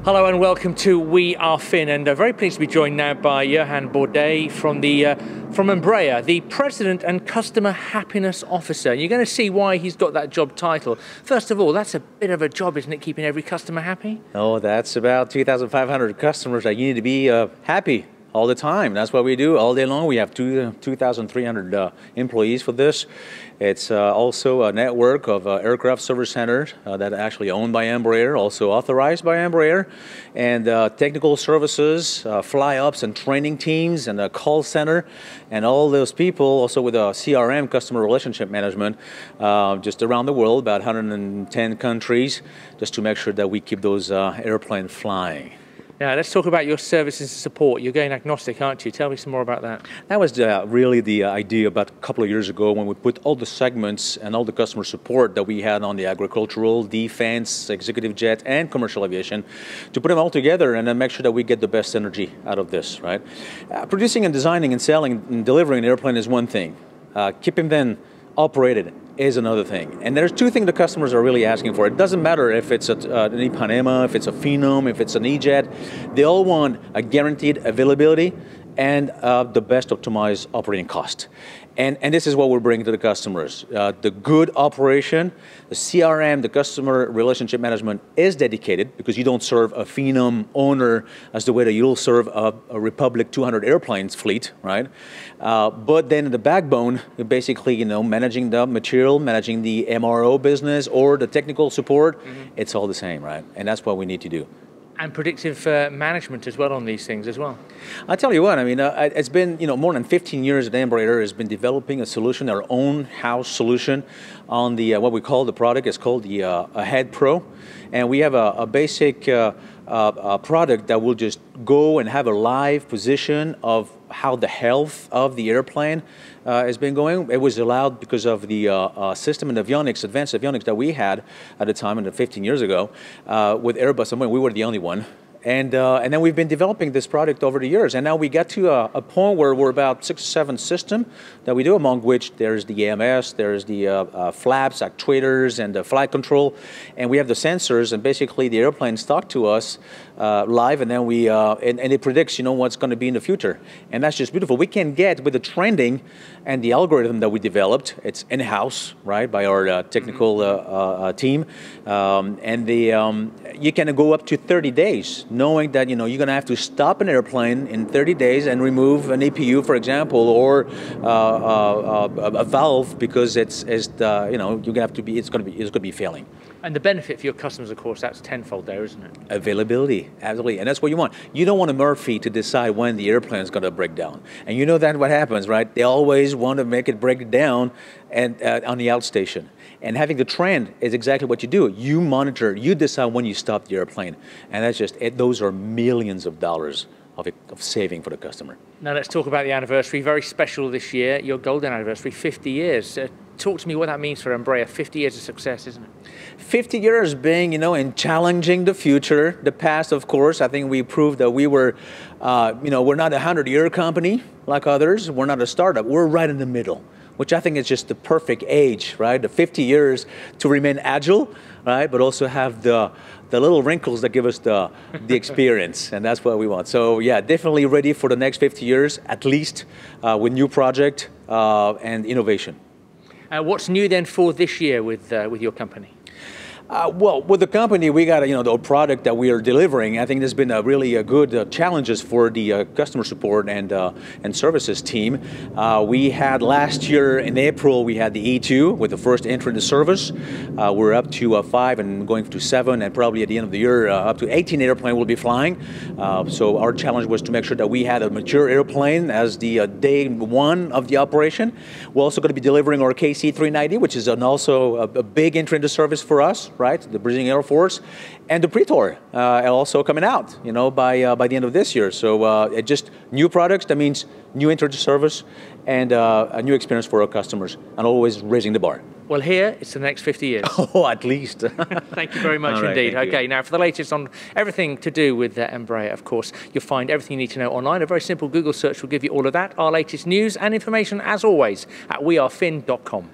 Hello and welcome to We Are Fin, and very pleased to be joined now by Johann Bordais from Embraer, the President and Customer Happiness Officer. You're going to see why he's got that job title. First of all, that's a bit of a job, isn't it, keeping every customer happy? Oh, that's about 2,500 customers that you need to be happy all the time. That's what we do all day long. We have 2,300 employees for this. It's also a network of aircraft service centers that are actually owned by Embraer, also authorized by Embraer, and technical services, fly-ups and training teams, and a call center, and all those people also with a CRM, customer relationship management, just around the world, about 110 countries, just to make sure that we keep those airplanes flying. Now, let's talk about your services and support. You're going agnostic, aren't you? Tell me some more about that. That was really the idea about a couple of years ago when we put all the segments and all the customer support that we had on the agricultural, defense, executive jet, and commercial aviation to put them all together and then make sure that we get the best synergy out of this, right? Producing and designing and selling and delivering an airplane is one thing. Keeping them operated is another thing. And there's two things the customers are really asking for. It doesn't matter if it's an Ipanema, if it's a Phenom, if it's an E-Jet. They all want a guaranteed availability and the best optimized operating cost. And this is what we're bringing to the customers. The good operation, the CRM, the customer relationship management is dedicated because you don't serve a Phenom owner as the way that you'll serve a Republic 200 airplanes fleet, right? But then the backbone, you're basically, managing the material, managing the MRO business or the technical support, it's all the same, right? And that's what we need to do. And predictive management as well on these things as well. I'll tell you what, I mean, it's been more than 15 years that Embraer has been developing a solution, our own house solution on the, what we call the product, it's called the Ahead Pro. And we have a basic product that will just go and have a live position of how the health of the airplane has been going. It was allowed because of the system and avionics, advanced avionics that we had at the time, 15 years ago, with Airbus. And we were the only one. And then we've been developing this product over the years. And now we get to a point where we're about 6 or 7 systems that we do, among which there's the AMS, there's the flaps, actuators, and the flight control. And we have the sensors, and basically the airplanes talk to us live, and then we, and it predicts, what's going to be in the future. And that's just beautiful. We can get, with the trending and the algorithm that we developed, it's in-house, right, by our technical team, and you can go up to 30 days, knowing that you're going to have to stop an airplane in 30 days and remove an EPU, for example, or a valve because it's you're going to have to be it's going to be failing. And the benefit for your customers, of course, that's tenfold there, isn't it? Availability, absolutely, and that's what you want. You don't want a Murphy to decide when the airplane is going to break down, and you know that what happens, right? They always want to make it break down, and on the outstation. And having the trend is exactly what you do. You monitor, you decide when you stop the airplane, and that's just those are millions of dollars of saving for the customer. Now let's talk about the anniversary. Very special this year, your golden anniversary, 50 years. Talk to me what that means for Embraer. 50 years of success, isn't it? 50 years being, and challenging the future. The past, of course, I think we proved that we were, we're not a 100-year company like others. We're not a startup. We're right in the middle, which I think is just the perfect age, right? The 50 years to remain agile, right? But also have the little wrinkles that give us the experience, and that's what we want. So yeah, definitely ready for the next 50 years, at least, with new project and innovation. What's new then for this year with your company? Well, with the company, we got the product that we are delivering. I think there's been really good challenges for the customer support and services team. We had last year in April, we had the E2 with the first entry into service. We're up to 5 and going to 7, and probably at the end of the year, up to 18 airplanes will be flying. So our challenge was to make sure that we had a mature airplane as the day 1 of the operation. We're also going to be delivering our KC-390, which is also a big entry into service for us. Right, the Brazilian Air Force, and the Praetor also coming out, by the end of this year. So it just new products. That means new entry into service and a new experience for our customers, and always raising the bar. Well, here it's the next 50 years. Oh, at least. Thank you very much indeed. Okay, now for the latest on everything to do with Embraer, of course, you'll find everything you need to know online. A very simple Google search will give you all of that. Our latest news and information, as always, at wearefin.com.